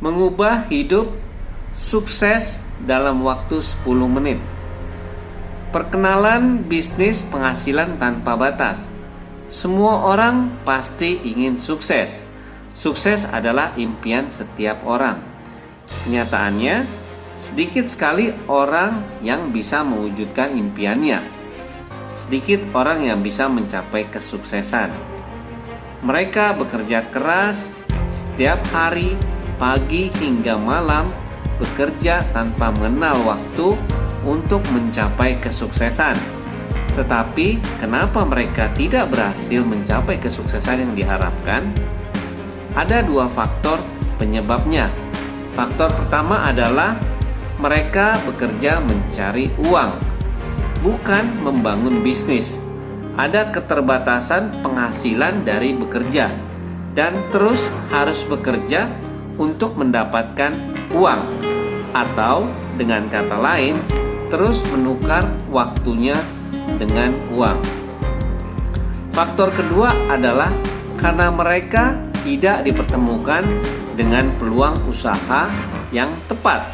Mengubah hidup sukses dalam waktu 10 menit. Perkenalan bisnis penghasilan tanpa batas. Semua orang pasti ingin sukses. Sukses adalah impian setiap orang. Kenyataannya, sedikit sekali orang yang bisa mewujudkan impiannya. Sedikit orang yang bisa mencapai kesuksesan. Mereka bekerja keras setiap hari, pagi hingga malam, bekerja tanpa mengenal waktu untuk mencapai kesuksesan. Tetapi kenapa mereka tidak berhasil mencapai kesuksesan yang diharapkan? Ada dua faktor penyebabnya. Faktor pertama adalah mereka bekerja mencari uang, bukan membangun bisnis. Ada keterbatasan penghasilan dari bekerja dan terus harus bekerja untuk mendapatkan uang, atau dengan kata lain, terus menukar waktunya dengan uang. Faktor kedua adalah karena mereka tidak dipertemukan dengan peluang usaha yang tepat,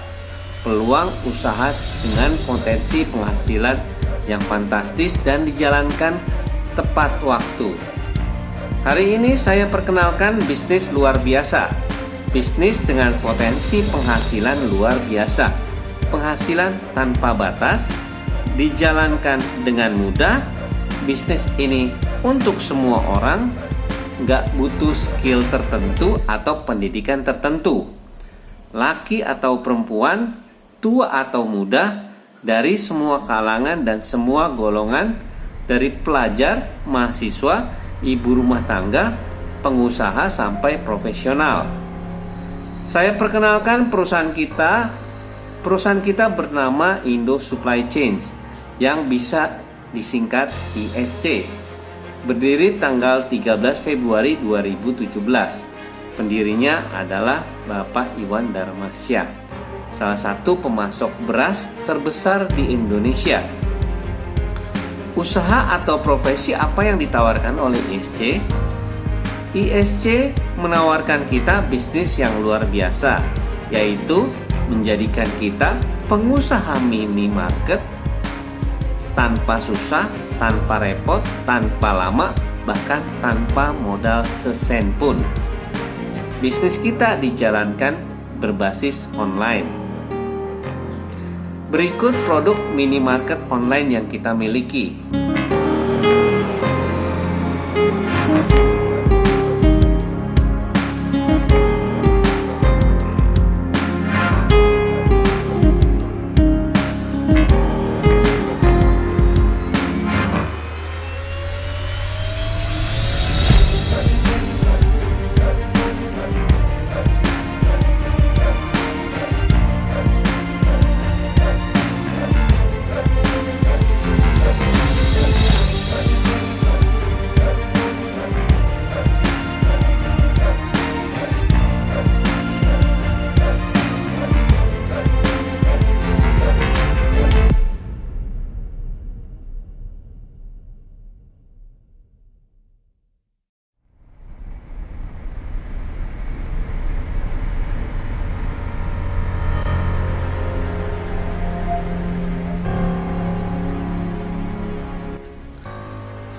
peluang usaha dengan potensi penghasilan yang fantastis dan dijalankan tepat waktu. Hari ini saya perkenalkan bisnis luar biasa. Bisnis dengan potensi penghasilan luar biasa. Penghasilan tanpa batas, dijalankan dengan mudah. Bisnis ini untuk semua orang, gak butuh skill tertentu atau pendidikan tertentu. Laki atau perempuan, tua atau muda, dari semua kalangan dan semua golongan, dari pelajar, mahasiswa, ibu rumah tangga, pengusaha sampai profesional. Saya perkenalkan perusahaan kita. Perusahaan kita bernama Indo Supply Chain, yang bisa disingkat ISC. Berdiri tanggal 13 Februari 2017. Pendirinya adalah Bapak Iwan Darmasya, salah satu pemasok beras terbesar di Indonesia. Usaha atau profesi apa yang ditawarkan oleh ISC? ISC menawarkan kita bisnis yang luar biasa, yaitu menjadikan kita pengusaha minimarket tanpa susah, tanpa repot, tanpa lama, bahkan tanpa modal sesen pun. Bisnis kita dijalankan berbasis online. Berikut produk minimarket online yang kita miliki.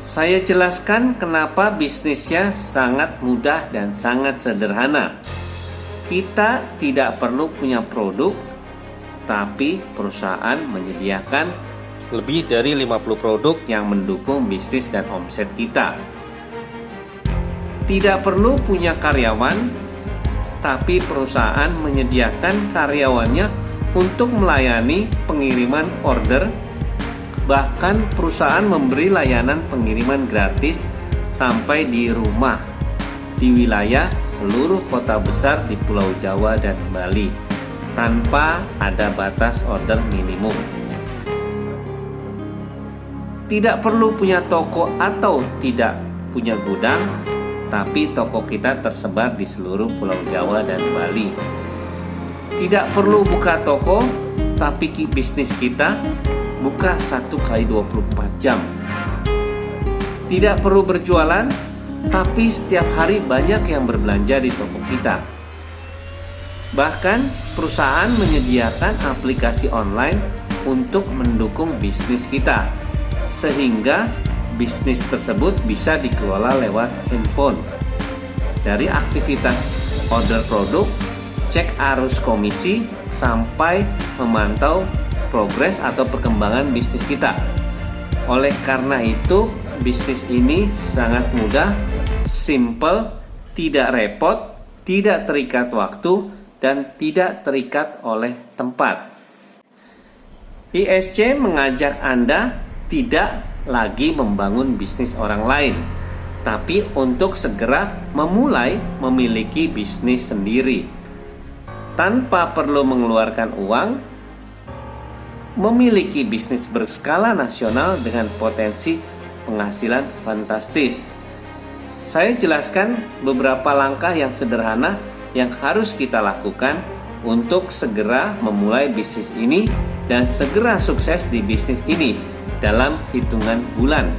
Saya jelaskan kenapa bisnisnya sangat mudah dan sangat sederhana. Kita tidak perlu punya produk, tapi perusahaan menyediakan lebih dari 50 produk yang mendukung bisnis dan omset kita. Tidak perlu punya karyawan, tapi perusahaan menyediakan karyawannya untuk melayani pengiriman order. Bahkan perusahaan memberi layanan pengiriman gratis sampai di rumah di wilayah seluruh kota besar di Pulau Jawa dan Bali tanpa ada batas order minimum. Tidak perlu punya toko atau tidak punya gudang, tapi toko kita tersebar di seluruh Pulau Jawa dan Bali. Tidak perlu buka toko, tapi bisnis kita buka 1x24 jam. Tidak perlu berjualan, tapi setiap hari banyak yang berbelanja di toko kita. Bahkan perusahaan menyediakan aplikasi online untuk mendukung bisnis kita, sehingga bisnis tersebut bisa dikelola lewat handphone. Dari aktivitas order produk, cek arus komisi, sampai memantau progres atau perkembangan bisnis kita. Oleh karena itu, bisnis ini sangat mudah, simple, tidak repot, tidak terikat waktu, dan tidak terikat oleh tempat. ISC mengajak Anda tidak lagi membangun bisnis orang lain, tapi untuk segera memulai memiliki bisnis sendiri. Tanpa perlu mengeluarkan uang, memiliki bisnis berskala nasional dengan potensi penghasilan fantastis. Saya jelaskan beberapa langkah yang sederhana yang harus kita lakukan untuk segera memulai bisnis ini dan segera sukses di bisnis ini dalam hitungan bulan.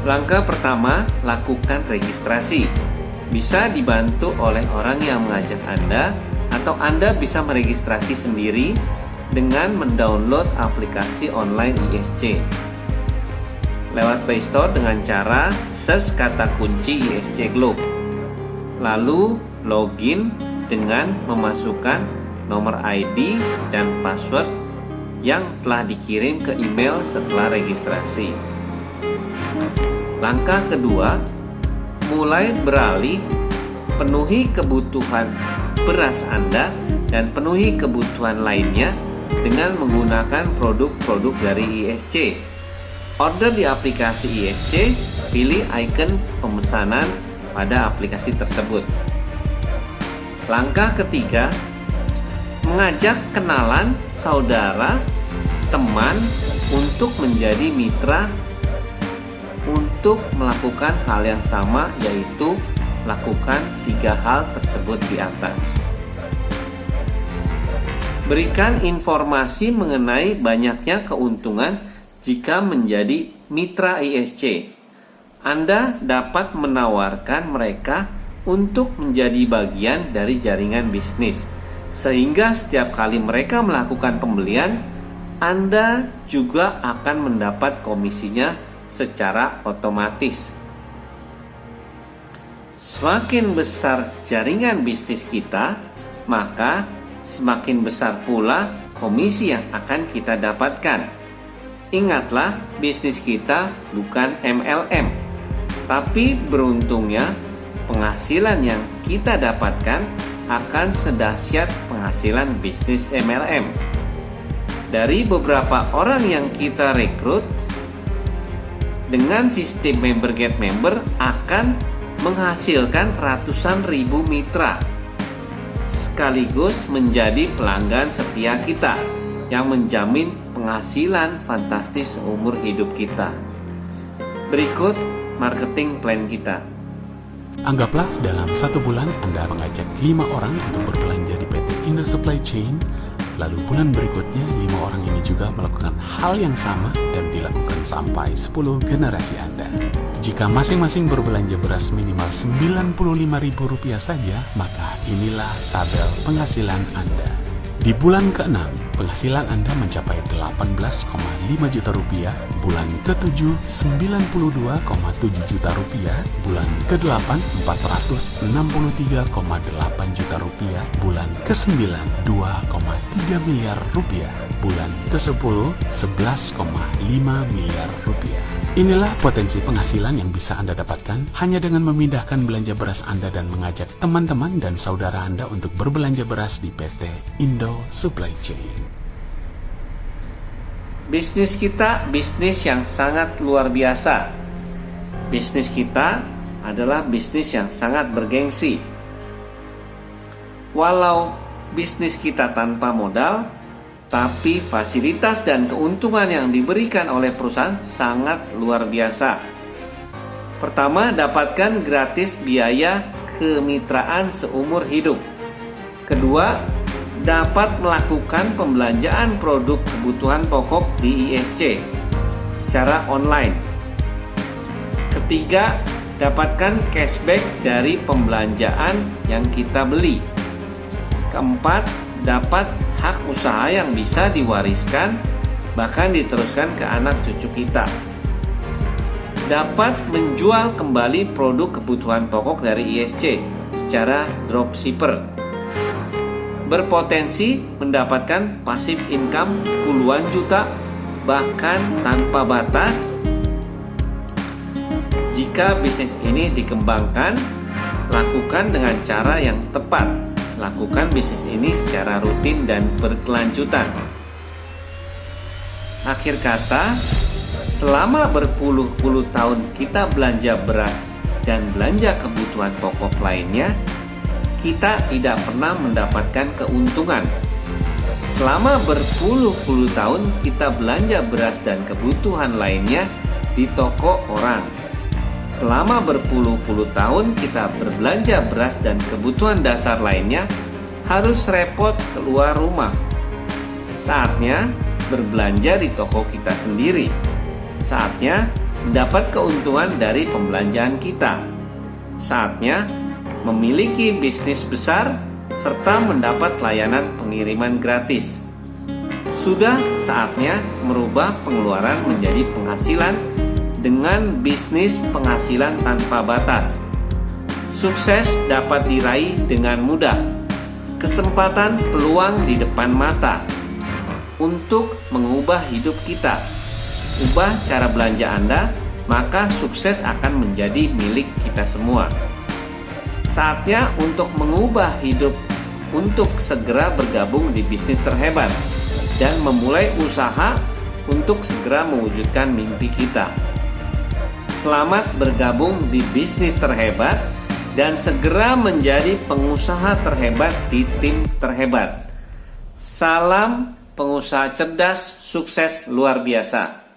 Langkah pertama, lakukan registrasi. Bisa dibantu oleh orang yang mengajak Anda, atau Anda bisa meregistrasi sendiri dengan mendownload aplikasi online ISC lewat Play Store dengan cara search kata kunci ISC Globe. Lalu login dengan memasukkan nomor ID dan password yang telah dikirim ke email setelah registrasi. Langkah kedua, mulai beralih, penuhi kebutuhan beras Anda dan penuhi kebutuhan lainnya dengan menggunakan produk-produk dari ISC. Order di aplikasi ISC, pilih icon pemesanan pada aplikasi tersebut. Langkah ketiga, mengajak kenalan, saudara, teman untuk menjadi mitra untuk melakukan hal yang sama, yaitu lakukan 3 hal tersebut di atas. Berikan informasi mengenai banyaknya keuntungan jika menjadi mitra ISC. Anda dapat menawarkan mereka untuk menjadi bagian dari jaringan bisnis, sehingga setiap kali mereka melakukan pembelian, Anda juga akan mendapat komisinya secara otomatis. Semakin besar jaringan bisnis kita, maka semakin besar pula komisi yang akan kita dapatkan. Ingatlah, bisnis kita bukan MLM, tapi beruntungnya penghasilan yang kita dapatkan akan sedahsyat penghasilan bisnis MLM. Dari beberapa orang yang kita rekrut, dengan sistem member get member akan menghasilkan ratusan ribu mitra, sekaligus menjadi pelanggan setia kita yang menjamin penghasilan fantastis seumur hidup kita. Berikut marketing plan kita. Anggaplah dalam 1 bulan Anda mengajak 5 orang untuk berbelanja di PT Indo Supply Chain. Lalu bulan berikutnya 5 orang ini juga melakukan hal yang sama dan dilakukan sampai 10 generasi Anda. Jika masing-masing berbelanja beras minimal Rp95.000 saja, maka inilah tabel penghasilan Anda. Di bulan ke-6, penghasilan Anda mencapai Rp18,5 juta, bulan ke-7 Rp92,7 juta, bulan ke-8 Rp463,8 juta, bulan ke-9 Rp2,3 miliar, bulan ke-10 Rp11,5 miliar. Inilah potensi penghasilan yang bisa Anda dapatkan hanya dengan memindahkan belanja beras Anda dan mengajak teman-teman dan saudara Anda untuk berbelanja beras di PT Indo Supply Chain. Bisnis kita bisnis yang sangat luar biasa. Bisnis kita adalah bisnis yang sangat bergengsi. Walau bisnis kita tanpa modal, tapi fasilitas dan keuntungan yang diberikan oleh perusahaan sangat luar biasa. Pertama, dapatkan gratis biaya kemitraan seumur hidup. Kedua, dapat melakukan pembelanjaan produk kebutuhan pokok di ISC secara online. Ketiga, dapatkan cashback dari pembelanjaan yang kita beli. Keempat, dapat hak usaha yang bisa diwariskan, bahkan diteruskan ke anak cucu kita. Dapat menjual kembali produk kebutuhan pokok dari ISC secara dropshipper. Berpotensi mendapatkan passive income puluhan juta, bahkan tanpa batas. Jika bisnis ini dikembangkan, lakukan dengan cara yang tepat. Lakukan bisnis ini secara rutin dan berkelanjutan. Akhir kata, selama berpuluh-puluh tahun kita belanja beras dan belanja kebutuhan pokok lainnya, kita tidak pernah mendapatkan keuntungan. Selama berpuluh-puluh tahun kita belanja beras dan kebutuhan lainnya di toko orang. Selama berpuluh-puluh tahun kita berbelanja beras dan kebutuhan dasar lainnya harus repot keluar rumah. Saatnya berbelanja di toko kita sendiri. Saatnya mendapat keuntungan dari pembelanjaan kita. Saatnya memiliki bisnis besar serta mendapat layanan pengiriman gratis. Sudah saatnya merubah pengeluaran menjadi penghasilan dengan bisnis penghasilan tanpa batas. Sukses dapat diraih dengan mudah. Kesempatan peluang di depan mata untuk mengubah hidup kita. Ubah cara belanja Anda, maka sukses akan menjadi milik kita semua. Saatnya untuk mengubah hidup, untuk segera bergabung di bisnis terhebat dan memulai usaha untuk segera mewujudkan mimpi kita. Selamat bergabung di bisnis terhebat dan segera menjadi pengusaha terhebat di tim terhebat. Salam pengusaha cerdas, sukses luar biasa.